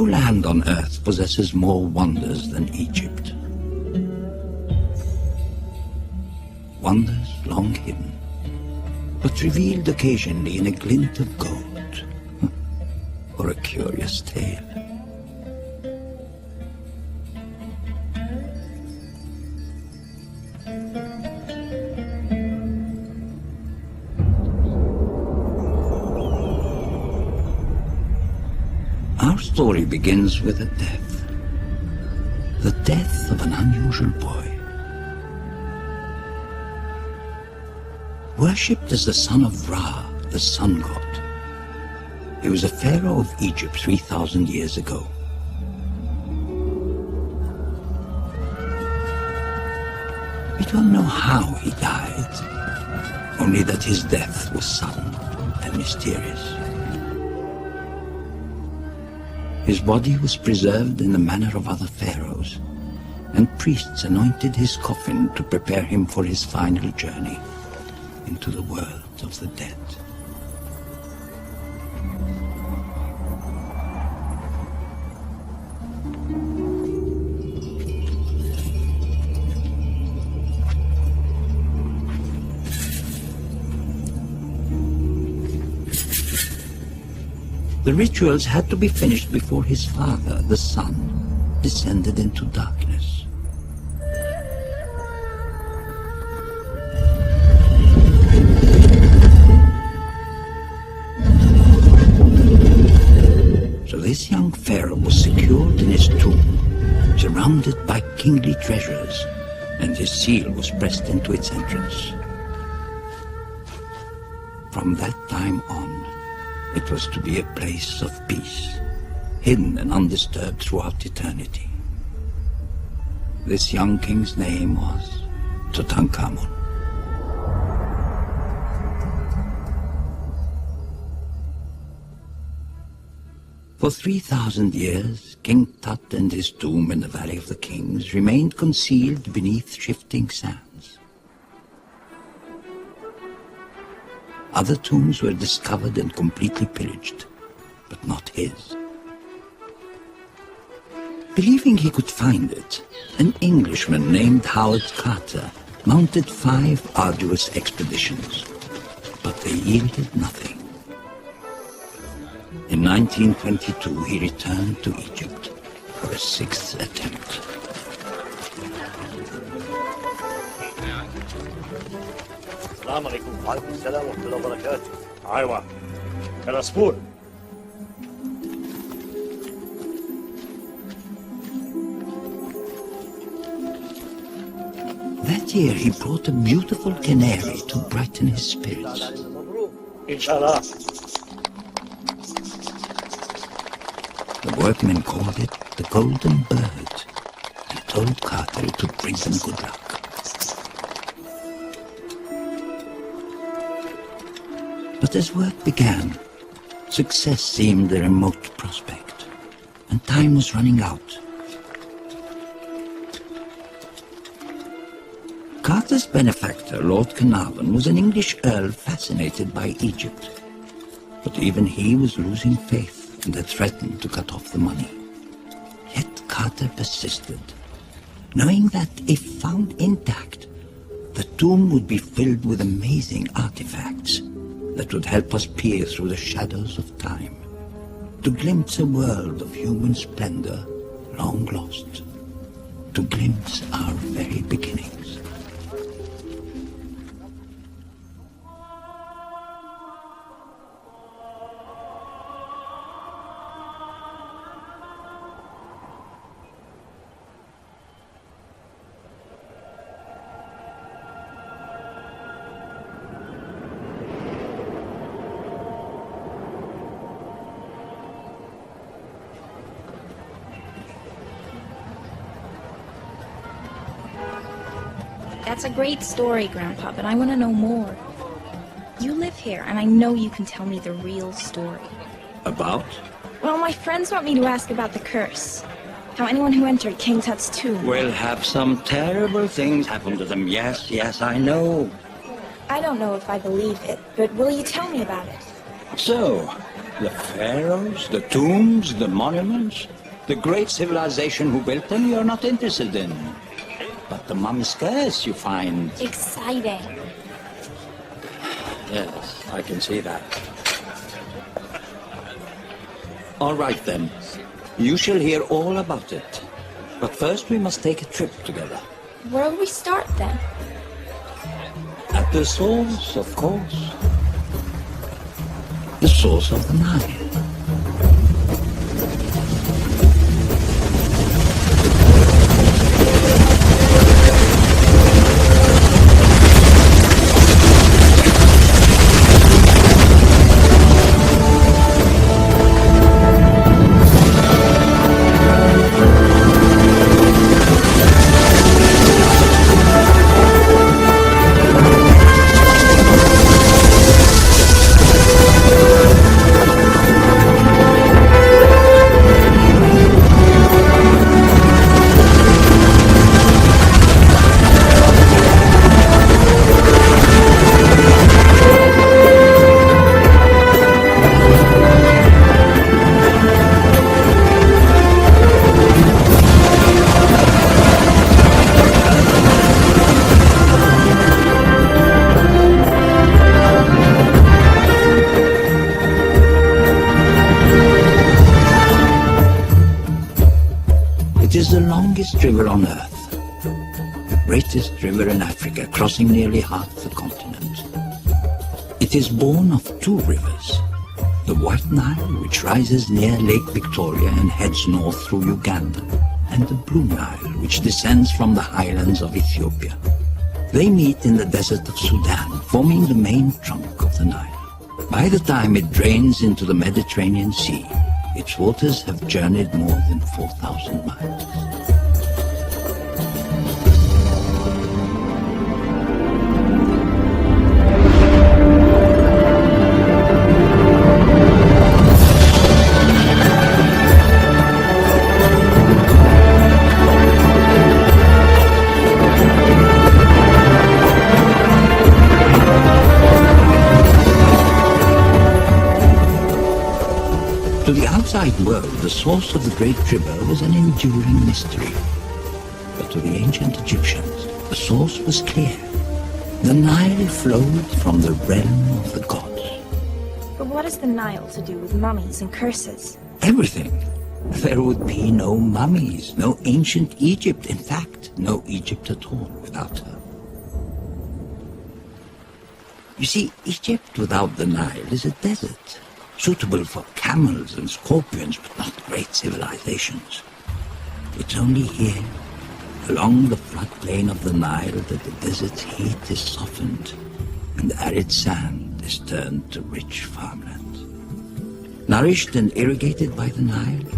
No land on earth possesses more wonders than Egypt. Wonders long hidden, but revealed occasionally in a glint of gold, or a curious tale. Our story begins with a death. The death of an unusual boy. Worshipped as the son of Ra, the sun god. He was a pharaoh of Egypt 3,000 years ago. We don't know how he died, only that his death was sudden and mysterious. His body was preserved in the manner of other pharaohs, and priests anointed his coffin to prepare him for his final journey into the world of the dead. The rituals had to be finished before his father, the sun, descended into darkness. So this young pharaoh was secured in his tomb, surrounded by kingly treasures, and his seal was pressed into its entrance. From that time on, it was to be a place of peace, hidden and undisturbed throughout eternity. This young king's name was Tutankhamun. For 3,000 years, King Tut and his tomb in the Valley of the Kings remained concealed beneath shifting sands. Other tombs were discovered and completely pillaged, but not his. Believing he could find it, an Englishman named Howard Carter mounted 5 arduous expeditions, but they yielded nothing. In 1922, he returned to Egypt for a 6th attempt. السلام عليكم. وعليكم السلام ورحمة الله وبركاته. أيوة. العصفور. That year he brought a beautiful canary to brighten his spirits. Inshallah. The workmen called it the Golden Bird and told Carter it would bring them good luck. But as work began, success seemed a remote prospect, and time was running out. Carter's benefactor, Lord Carnarvon, was an English earl fascinated by Egypt, but even he was losing faith and had threatened to cut off the money. Yet Carter persisted, knowing that if found intact, the tomb would be filled with amazing artifacts that would help us peer through the shadows of time, to glimpse a world of human splendor long lost, to glimpse our very beginnings. That's a great story, Grandpa, but I want to know more. You live here, and I know you can tell me the real story. About? Well, my friends want me to ask about the curse. How anyone who entered King Tut's tomb Will have some terrible things happen to them. Yes, I know. I don't know if I believe it, but will you tell me about it? So, The pharaohs, the tombs, the monuments, the great civilization who built them you're not interested in. But the mumskas you find... Exciting. Yes, I can see that. All right then. You shall hear all about it. But first we must take a trip together. Where will we start then? At the source, of course. The source of the Nile. It is the longest river on Earth, the greatest river in Africa, crossing nearly half the continent. It is born of two rivers, the White Nile, which rises near Lake Victoria and heads north through Uganda, and the Blue Nile, which descends from the highlands of Ethiopia. They meet in the desert of Sudan, forming the main trunk of the Nile. By the time it drains into the Mediterranean Sea, its waters have journeyed more than 4,000 miles. To the outside world, the source of the great river was an enduring mystery. But to the ancient Egyptians, the source was clear. The Nile flowed from the realm of the gods. But what has the Nile to do with mummies and curses? Everything. There would be no mummies, no ancient Egypt. In fact, no Egypt at all without her. You see, Egypt without the Nile is a desert, suitable for camels and scorpions, but not great civilizations. It's only here, along the floodplain of the Nile, that the desert's heat is softened and the arid sand is turned to rich farmland. Nourished and irrigated by the Nile,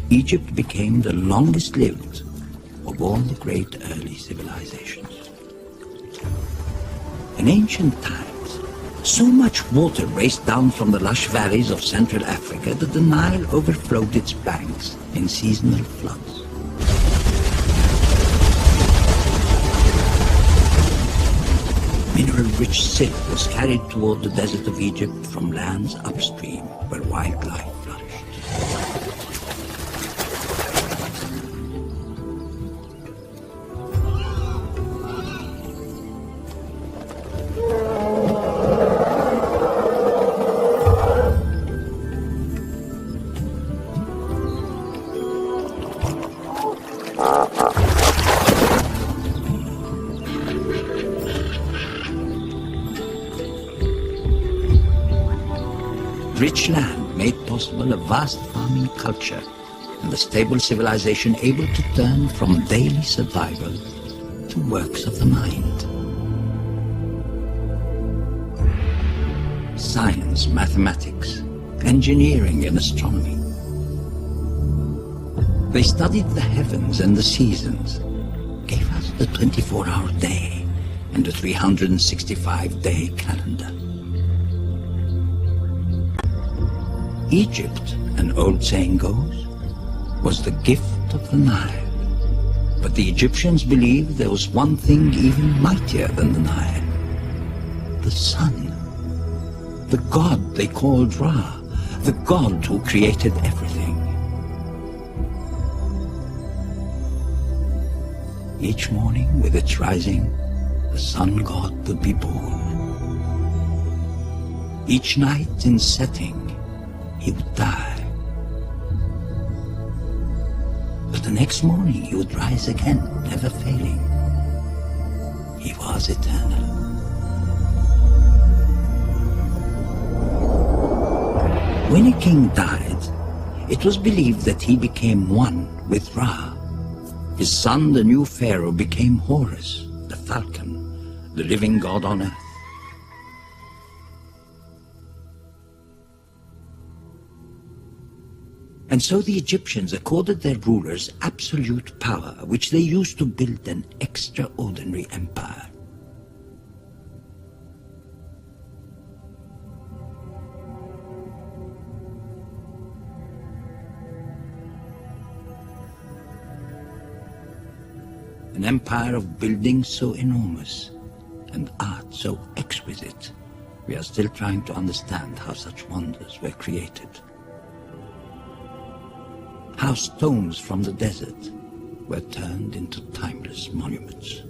Egypt became the longest lived of all the great early civilizations. In ancient times, so much water raced down from the lush valleys of Central Africa that the Nile overflowed its banks in seasonal floods. Mineral-rich silk was carried toward the desert of Egypt from lands upstream where wildlife flourished. Rich land made possible a vast farming culture and a stable civilization able to turn from daily survival to works of the mind. Science, mathematics, engineering and astronomy. They studied the heavens and the seasons, gave us the 24-hour day and the 365-day calendar. Egypt, an old saying goes, was the gift of the Nile. But the Egyptians believed there was one thing even mightier than the Nile: the sun. The god they called Ra, the God who created everything. Each morning with its rising, the sun god would be born. Each night in setting, he would die. But the next morning he would rise again, never failing. He was eternal. When a king died, it was believed that he became one with Ra. His son, the new pharaoh, became Horus, the falcon, the living god on earth. And so the Egyptians accorded their rulers absolute power, which they used to build an extraordinary empire. An empire of buildings so enormous and art so exquisite, we are still trying to understand how such wonders were created. How stones from the desert were turned into timeless monuments.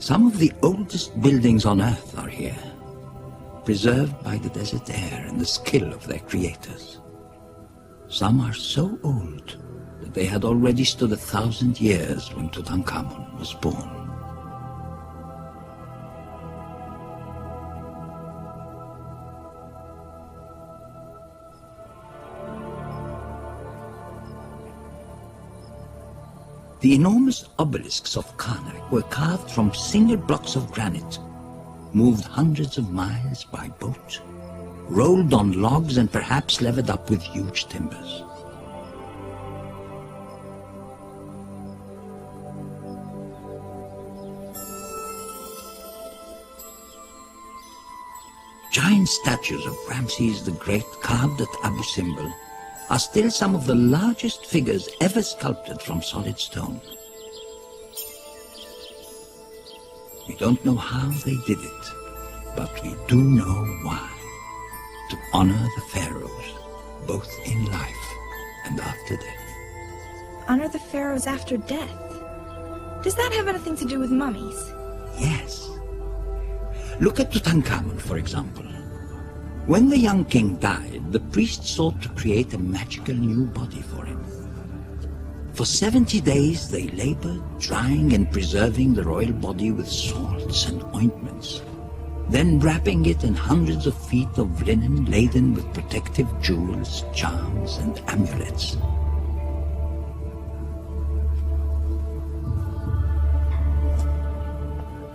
Some of the oldest buildings on Earth are here, preserved by the desert air and the skill of their creators. Some are so old that they had already stood 1,000 years when Tutankhamun was born. The enormous obelisks of Karnak were carved from single blocks of granite, moved hundreds of miles by boat, rolled on logs and perhaps levered up with huge timbers. Giant statues of Ramses the Great carved at Abu Simbel are still some of the largest figures ever sculpted from solid stone. We don't know how they did it, but we do know why. To honor the pharaohs, both in life and after death. Honor the pharaohs after death? Does that have anything to do with mummies? Yes. Look at Tutankhamun, for example. When the young king died, the priests sought to create a magical new body for him. For 70 days they labored, drying and preserving the royal body with salts and ointments, then wrapping it in hundreds of feet of linen laden with protective jewels, charms, and amulets.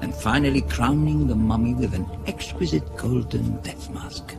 And finally crowning the mummy with an exquisite golden death mask.